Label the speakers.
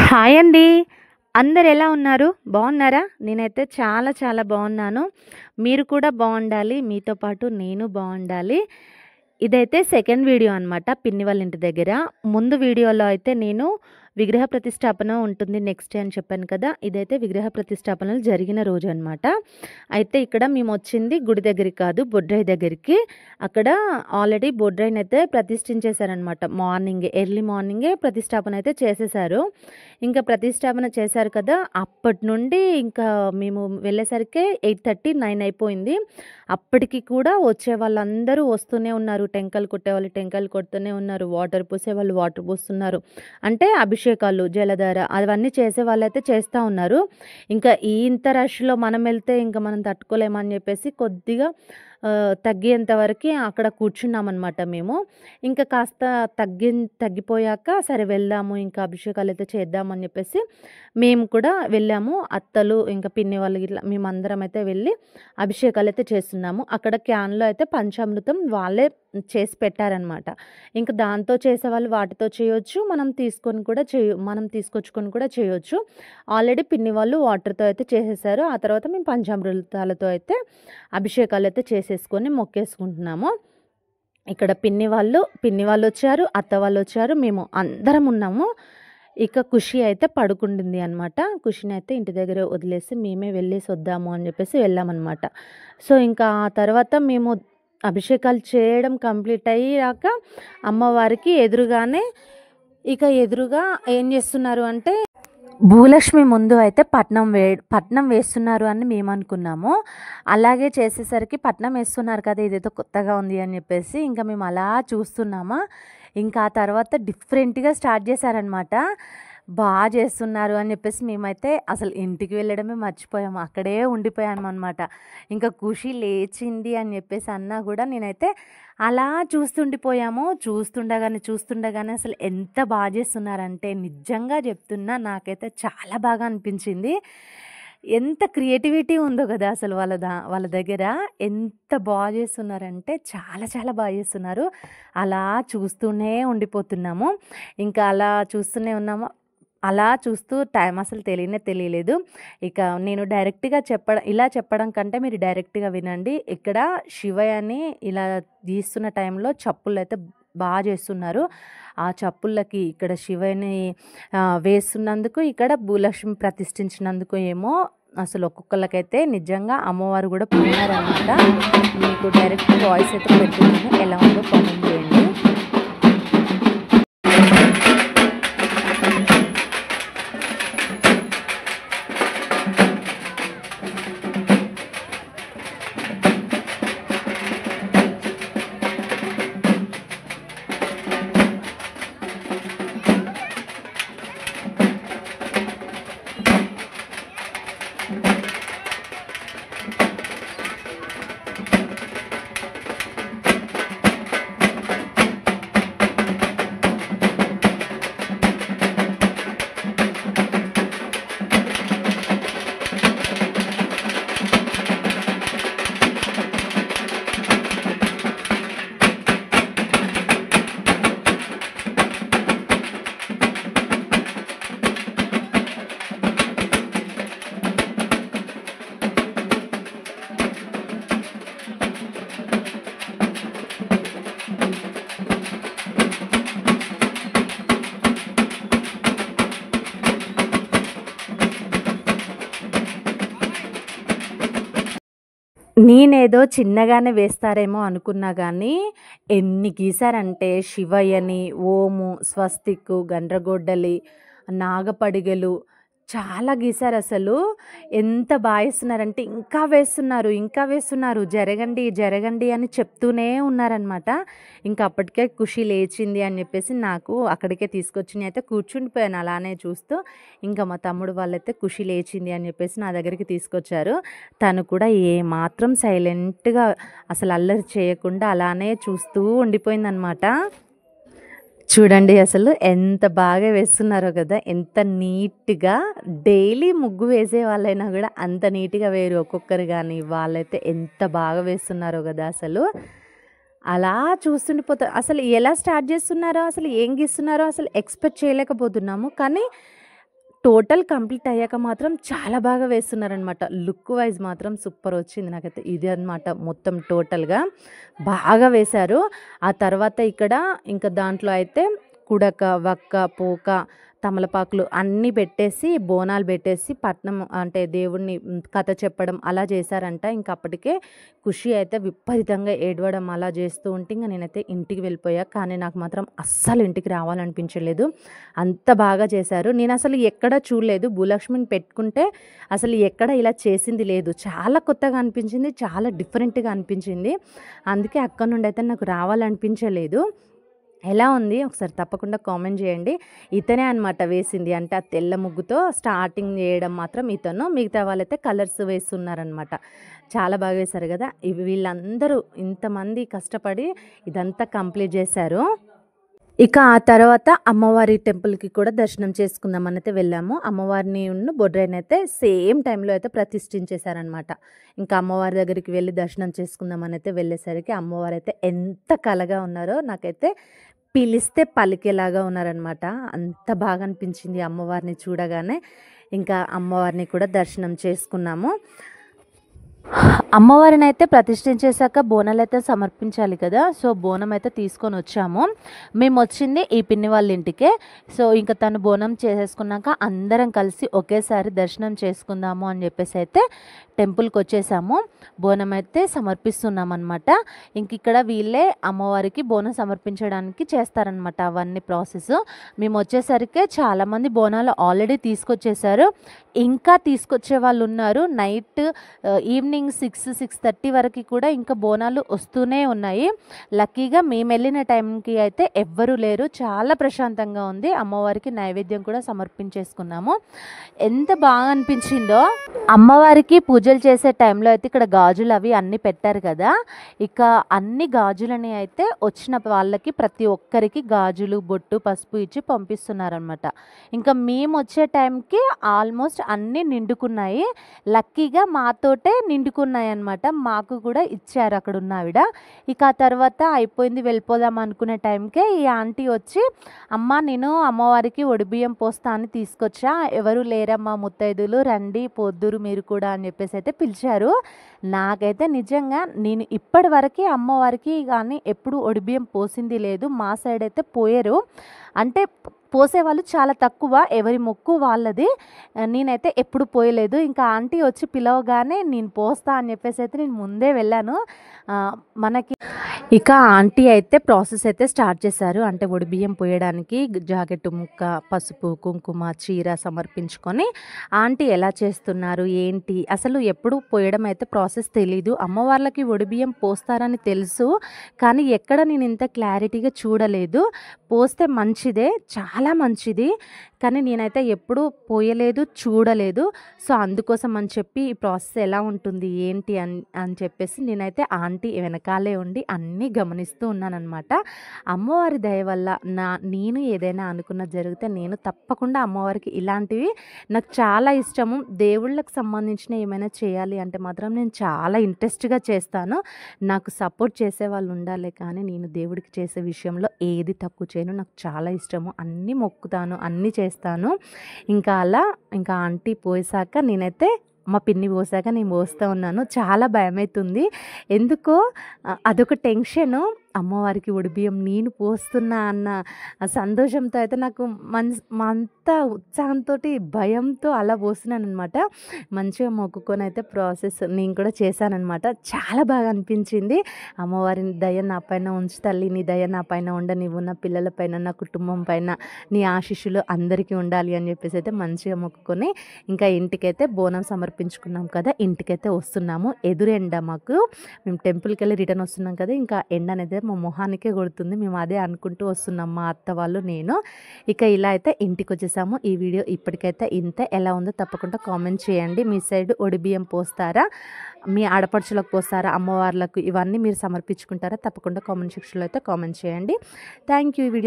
Speaker 1: Hi అండి. అందరు ఎలా ఉన్నారు? బాగున్నారా? నేనైతే చాలా చాలా బాగున్నాను. మీరు కూడా బాగుండాలి. మీతో పాటు నేను బాగుండాలి. ఇదైతే సెకండ్ వీడియో అనమాట పిన్ని వాళ్ళ ఇంటి దగ్గర. ముందు వీడియోలో అయితే నేను విగ్రహ ప్రతిష్టాపన ఉంటుంది నెక్స్ట్ డే అని చెప్పాను కదా! ఇదైతే విగ్రహ ప్రతిష్టాపనలు జరిగిన రోజు అనమాట. అయితే ఇక్కడ మేమొచ్చింది గుడి దగ్గరికి కాదు, బొడ్రాయి దగ్గరికి. అక్కడ ఆల్రెడీ బొడ్రాయినైతే ప్రతిష్ఠించేశారనమాట. ఎర్లీ మార్నింగే ప్రతిష్టాపన అయితే చేసేశారు. ఇంకా ప్రతిష్టాపన చేశారు కదా! అప్పటి నుండి ఇంకా మేము వెళ్ళేసరికే 8:30, 9 అయిపోయింది. అప్పటికి కూడా వచ్చే వాళ్ళందరూ వస్తూనే ఉన్నారు. టెంకాయలు కొట్టేవాళ్ళు టెంకాయలు కొడుతూనే ఉన్నారు. వాటర్ పోసేవాళ్ళు వాటర్ పోస్తున్నారు. అంటే అభిషేకాలు, జలధార అవన్నీ చేసేవాళ్ళైతే చేస్తా ఉన్నారు. ఇంకా ఇంత రష్‌లో మనం వెళ్తే ఇంక మనం తట్టుకోలేమని చెప్పేసి కొద్దిగా తగ్గేంత వరకి అక్కడ కూర్చున్నామనమాట మేము. ఇంకా కాస్త తగ్గిపోయాక సరే వెళ్దాము ఇంకా అభిషేకాలైతే చేద్దామని చెప్పేసి మేము కూడా వెళ్ళాము. అత్తలు ఇంకా పిన్ని వాళ్ళు గిట్లా మేమందరం అయితే వెళ్ళి అభిషేకాలైతే చేస్తున్నాము. అక్కడ క్యాన్‌లో అయితే పంచామృతం వాళ్ళే చేసి పెట్టారనమాట. ఇంక దాంతో చేసేవాళ్ళు వాటితో చేయొచ్చు. మనం తీసుకొచ్చుకొని కూడా చేయొచ్చు. ఆల్రెడీ పిన్ని వాళ్ళు వాటర్‌తో అయితే చేసేసారు. ఆ తర్వాత మేము పంచామృతాలతో అయితే అభిషేకాలైతే చేసేసుకొని మొక్కేసుకుంటున్నాము. ఇక్కడ పిన్ని వాళ్ళొచ్చారు, అత్త వాళ్ళొచ్చారు. మేము అందరం ఉన్నాము. ఇక ఖుషి అయితే పడుకుంటుంది అనమాట. ఖుషినైతే ఇంటి దగ్గర వదిలేసి మేమే వెళ్ళేసొద్దాము అని చెప్పేసి వెళ్ళామనమాట. సో, ఇంకా ఆ తర్వాత మేము అభిషేకాలు చేయడం కంప్లీట్ అయ్యాక అమ్మవారికి ఎదురుగా ఏం చేస్తున్నారు అంటే భూలక్ష్మి ముందు అయితే పట్నం వేస్తున్నారు అని మేమనుకున్నాము. అలాగే చేసేసరికి పట్నం వేస్తున్నారు కదా! ఇదేదో కొత్తగా ఉంది అని చెప్పేసి ఇంకా మేము అలా చూస్తున్నామా, ఇంకా ఆ తర్వాత డిఫరెంట్‌గా స్టార్ట్ చేశారనమాట. చేస్తున్నారు అని చెప్పేసి మేమైతే అసలు ఇంటికి వెళ్ళడమే మర్చిపోయాము. అక్కడే ఉండిపోయామనమాట. ఇంకా ఖుషి లేచింది అని చెప్పేసి అన్నా కూడా నేనైతే అలా చూస్తుండిపోయాము. చూస్తుండగానే అసలు ఎంత చేస్తున్నారంటే నిజంగా చెప్తున్నా నాకైతే చాలా బాగా అనిపించింది. ఎంత క్రియేటివిటీ ఉందో కదా అసలు వాళ్ళ దగ్గర. ఎంత చేస్తున్నారంటే చాలా చాలా చేస్తున్నారు. అలా చూస్తూనే ఉండిపోతున్నాము. ఇంకా అలా చూస్తూనే ఉన్నాము. అలా చూస్తూ టైం అసలు తెలియలేదు. ఇక నేను ఇలా చెప్పడం కంటే మీరు డైరెక్ట్‌గా వినండి. ఇక్కడ శివయ్యని ఇలా తీస్తున్న టైంలో చప్పుళ్ళైతే చేస్తున్నారు. ఆ చప్పుళ్ళకి ఇక్కడ శివయ్యని వేస్తున్నందుకు, ఇక్కడ భూలక్ష్మి ప్రతిష్ఠించినందుకు ఏమో అసలు ఒక్కొక్కళ్ళకైతే నిజంగా అమ్మవారు కూడా పోయినారనమాట. మీకు డైరెక్ట్ వాయిస్ అయితే పెడుతున్నాను. ఎలా ఉందో కామెంట్ చేయండి. నేనేదో చిన్నగానే వేస్తారేమో అనుకున్నా గానీ, ఎన్ని గీశారంటే శివయ్యని, ఓము, స్వస్తికు, గండ్రగొడ్డలి, నాగపడిగలు చాలా గీశారసలు. ఎంత ఏస్తున్నారంటే ఇంకా వేస్తున్నారు. జరగండి అని చెప్తూనే ఉన్నారనమాట. ఇంకా అప్పటికే ఖుషి లేచింది అని చెప్పేసి నాకు అక్కడికే తీసుకొచ్చి నేనైతే కూర్చుండిపోయాను అలానే చూస్తూ. ఇంకా మా తమ్ముడు వాళ్ళైతే ఖుషి లేచింది అని చెప్పేసి నా దగ్గరికి తీసుకొచ్చారు. తను కూడా ఏమాత్రం సైలెంట్‌గా అసలు అల్లరి చేయకుండా అలానే చూస్తూ ఉండిపోయిందనమాట. చూడండి అసలు ఎంత బాగా వేస్తున్నారో కదా! ఎంత నీట్‌గా. డైలీ ముగ్గు వేసే వాళ్ళైనా కూడా అంత నీట్‌గా వేయరు ఒక్కొక్కరు గానీ. వాళ్ళైతే ఎంత బాగా వేస్తున్నారో కదా అసలు. అలా చూస్తుండిపోతా అసలు ఎలా స్టార్ట్ చేస్తున్నారో, అసలు ఏం గీస్తున్నారో అసలు ఎక్స్‌పెక్ట్ చేయలేకపోతున్నాము. కానీ టోటల్ కంప్లీట్ అయ్యాక మాత్రం చాలా బాగా వేస్తున్నారనమాట. లుక్ వైజ్ మాత్రం సూపర్ వచ్చింది నాకైతే. ఇది అనమాట మొత్తం టోటల్గా బాగా వేశారు. ఆ తర్వాత ఇక్కడ ఇంకా దాంట్లో అయితే కుడక, వక్క, పోక, తమలపాకులు అన్నీ పెట్టేసి బోనాలు పెట్టేసి పట్నం అంటే దేవుడిని కథ చెప్పడం అలా చేశారంట. ఇంక అప్పటికే ఖుషి అయితే విపరీతంగా ఏడవడం అలా చేస్తూ ఉంటే ఇంక నేనైతే ఇంటికి వెళ్ళిపోయా. కానీ నాకు మాత్రం అస్సలు ఇంటికి రావాలనిపించలేదు, అంత బాగా చేశారు. నేను అసలు ఎక్కడ చూడలేదు, భూలక్ష్మిని పెట్టుకుంటే అసలు ఎక్కడ ఇలా చేసింది లేదు. చాలా కొత్తగా అనిపించింది, చాలా డిఫరెంట్గా అనిపించింది. అందుకే అక్కడ నుండి అయితే నాకు రావాలనిపించలేదు. ఎలా ఉంది ఒకసారి తప్పకుండా కామెంట్ చేయండి. ఇతనే అనమాట వేసింది, అంటే ఆ తెల్ల ముగ్గుతో స్టార్టింగ్ చేయడం మాత్రం ఇతను, మిగతా వాళ్ళైతే కలర్స్ వేస్తున్నారనమాట. చాలా బాగా వేశారు కదా. వీళ్ళందరూ ఇంతమంది కష్టపడి ఇదంతా కంప్లీట్ చేశారు. ఇక ఆ తర్వాత అమ్మవారి టెంపుల్కి కూడా దర్శనం చేసుకుందామని అయితే వెళ్ళాము. అమ్మవారిని బొడ్రాయిని అయితే సేమ్ టైంలో అయితే ప్రతిష్ఠించేశారనమాట. ఇంకా అమ్మవారి దగ్గరికి వెళ్ళి దర్శనం చేసుకుందామని అయితే వెళ్ళేసరికి అమ్మవారు అయితే ఎంత కలగా ఉన్నారో, నాకైతే పిలిస్తే పలికేలాగా ఉన్నారనమాట. అంత బాగా అనిపించింది అమ్మవారిని చూడగానే. ఇంకా అమ్మవారిని కూడా దర్శనం చేసుకున్నాము. అమ్మవారిని అయితే ప్రతిష్ఠించేశాక బోనాలు అయితే సమర్పించాలి కదా. సో బోనం అయితే తీసుకొని వచ్చాము. మేము వచ్చింది ఈ పిన్ని వాళ్ళ ఇంటికే. సో ఇంకా తను బోనం చేసేసుకున్నాక అందరం కలిసి ఒకేసారి దర్శనం చేసుకుందాము అని చెప్పేసి అయితే టెంపుల్కి వచ్చేసాము. బోనం అయితే సమర్పిస్తున్నాం అనమాట. ఇంక ఇక్కడ వీళ్ళే అమ్మవారికి బోనం సమర్పించడానికి చేస్తారనమాట అవన్నీ ప్రాసెస్. మేము వచ్చేసరికి చాలామంది బోనాలు ఆల్రెడీ తీసుకొచ్చేసారు, ఇంకా తీసుకొచ్చే వాళ్ళు ఉన్నారు. నైట్ ఈవినింగ్ 6-6:30 వరకు కూడా ఇంకా బోనాలు వస్తూనే ఉన్నాయి. లక్కీగా మేము వెళ్ళిన టైంకి అయితే ఎవ్వరూ లేరు, చాలా ప్రశాంతంగా ఉంది. అమ్మవారికి నైవేద్యం కూడా సమర్పించేసుకున్నాము. ఎంత బాగా అనిపించిందో. అమ్మవారికి పూజలు చేసే టైంలో అయితే ఇక్కడ గాజులు అవి అన్నీ పెట్టారు కదా. ఇక అన్ని గాజులని అయితే వచ్చిన వాళ్ళకి ప్రతి ఒక్కరికి గాజులు, బొట్టు, పసుపు ఇచ్చి పంపిస్తున్నారనమాట. ఇంకా మేము వచ్చే టైంకి ఆల్మోస్ట్ అన్నీ నిండుకున్నాయి. లక్కీగా మాతోటే నిండుకున్నాయి అనమాట. మాకు కూడా ఇచ్చారు అక్కడ ఉన్న ఆవిడ. ఇక ఆ తర్వాత అయిపోయింది వెళ్ళిపోదాం అనుకునే టైంకే ఈ ఆంటీ వచ్చి, అమ్మ నేను అమ్మవారికి ఒడిబియ్యం పోస్తా అని తీసుకొచ్చా, ఎవరు లేరమ్మా ముత్తైదులు, రండి పొద్దురు మీరు కూడా అని చెప్పేసి అయితే పిలిచారు. నాకైతే నిజంగా నేను ఇప్పటి వరకే అమ్మవారికి కానీ ఎప్పుడు ఒడిబియ్యం పోసింది లేదు. మా సైడ్ అయితే పోయారు, అంటే పోసేవాళ్ళు చాలా తక్కువ, ఎవరి మొక్కు వాళ్ళది. నేనైతే ఎప్పుడు పోయలేదు. ఇంకా ఆంటీ వచ్చి పిలవగానే నేను పోస్తా అని చెప్పేసి అయితే నేను ముందే వెళ్ళాను. మనకి ఇక ఆంటీ అయితే ప్రాసెస్ అయితే స్టార్ట్ చేశారు. అంటే ఒడిబియ్యం పోయడానికి జాకెట్ ముక్క, పసుపు, కుంకుమ, చీర సమర్పించుకొని ఆంటీ ఎలా చేస్తున్నారు ఏంటి అసలు ఎప్పుడు పోయడం అయితే ప్రాసెస్ తెలీదు. అమ్మవార్లకి ఒడిబియ్యం పోస్తారని తెలుసు, కానీ ఎక్కడ నేను ఇంత క్లారిటీగా చూడలేదు. పోస్తే మంచిదే, చాలా మంచిది, కానీ నేనైతే ఎప్పుడు పోయలేదు, చూడలేదు. సో అందుకోసం అని చెప్పి ఈ ప్రాసెస్ ఎలా ఉంటుంది ఏంటి అని చెప్పేసి నేనైతే ఆంటీ వెనకాలే ఉండి అన్నీ గమనిస్తూ ఉన్నానన్నమాట. అమ్మవారి దయ వల్ల నేను ఏదైనా అనుకున్నది జరిగితే నేను తప్పకుండా అమ్మవారికి ఇలాంటివి నాకు చాలా ఇష్టము. దేవుళ్ళకి సంబంధించిన ఏమైనా చేయాలి అంటే మాత్రం నేను చాలా ఇంట్రెస్ట్గా చేస్తాను. నాకు సపోర్ట్ చేసే వాళ్ళు ఉండాలి, కానీ నేను దేవుడికి చేసే విషయంలో ఏది తక్కువ చేయను. నాకు చాలా ఇష్టము, అన్నీ మొక్కుతాను, అన్నీ చేస్తాను. ఇంకా అలా ఇంకా ఆంటీ పోసాక నేనైతే మా పిన్ని పోసాక నేను పోస్తూ ఉన్నాను. చాలా భయమవుతుంది, ఎందుకో అదొక టెన్షను. అమ్మవారికి ఒడిబియ్యం నేను పోస్తున్నా అన్న సంతోషంతో అయితే నాకు అంత ఉత్సాహంతో భయంతో అలా పోస్తున్నాను అనమాట. మంచిగా మొక్కుకొని అయితే ప్రాసెస్ నేను కూడా చేశానన్నమాట. చాలా బాగా అనిపించింది. అమ్మవారి దయ నా పైన ఉంచు తల్లి, నీ దయ నా పైన ఉండ, నీవు నా పిల్లల పైన, నా కుటుంబం పైన నీ ఆశీస్సులు అందరికీ ఉండాలి అని చెప్పేసి అయితే మంచిగా మొక్కుకొని ఇంకా ఇంటికైతే బోనం సమర్పించుకున్నాం కదా, ఇంటికైతే వస్తున్నాము. ఎదురు ఎండ మాకు, మేము టెంపుల్కి వెళ్ళి రిటర్న్ వస్తున్నాం కదా, ఇంకా ఎండ అనేది మా మొహానికే కొడుతుంది. మేము అదే అనుకుంటూ వస్తున్నాం, మా అత్త వాళ్ళు నేను. ఇక ఇలా అయితే ఇంటికి వచ్చేసాము. ఈ వీడియో ఇప్పటికైతే ఇంత. ఎలా ఉందో తప్పకుండా కామెంట్ చేయండి. మీ సైడ్ ఒడిబియ్యం పోస్తారా, మీ ఆడపడుచులకు పోస్తారా, అమ్మవార్లకు ఇవన్నీ మీరు సమర్పించుకుంటారా? తప్పకుండా కామెంట్ సెక్షన్లో అయితే కామెంట్ చేయండి. Thank you. ఈ వీడియో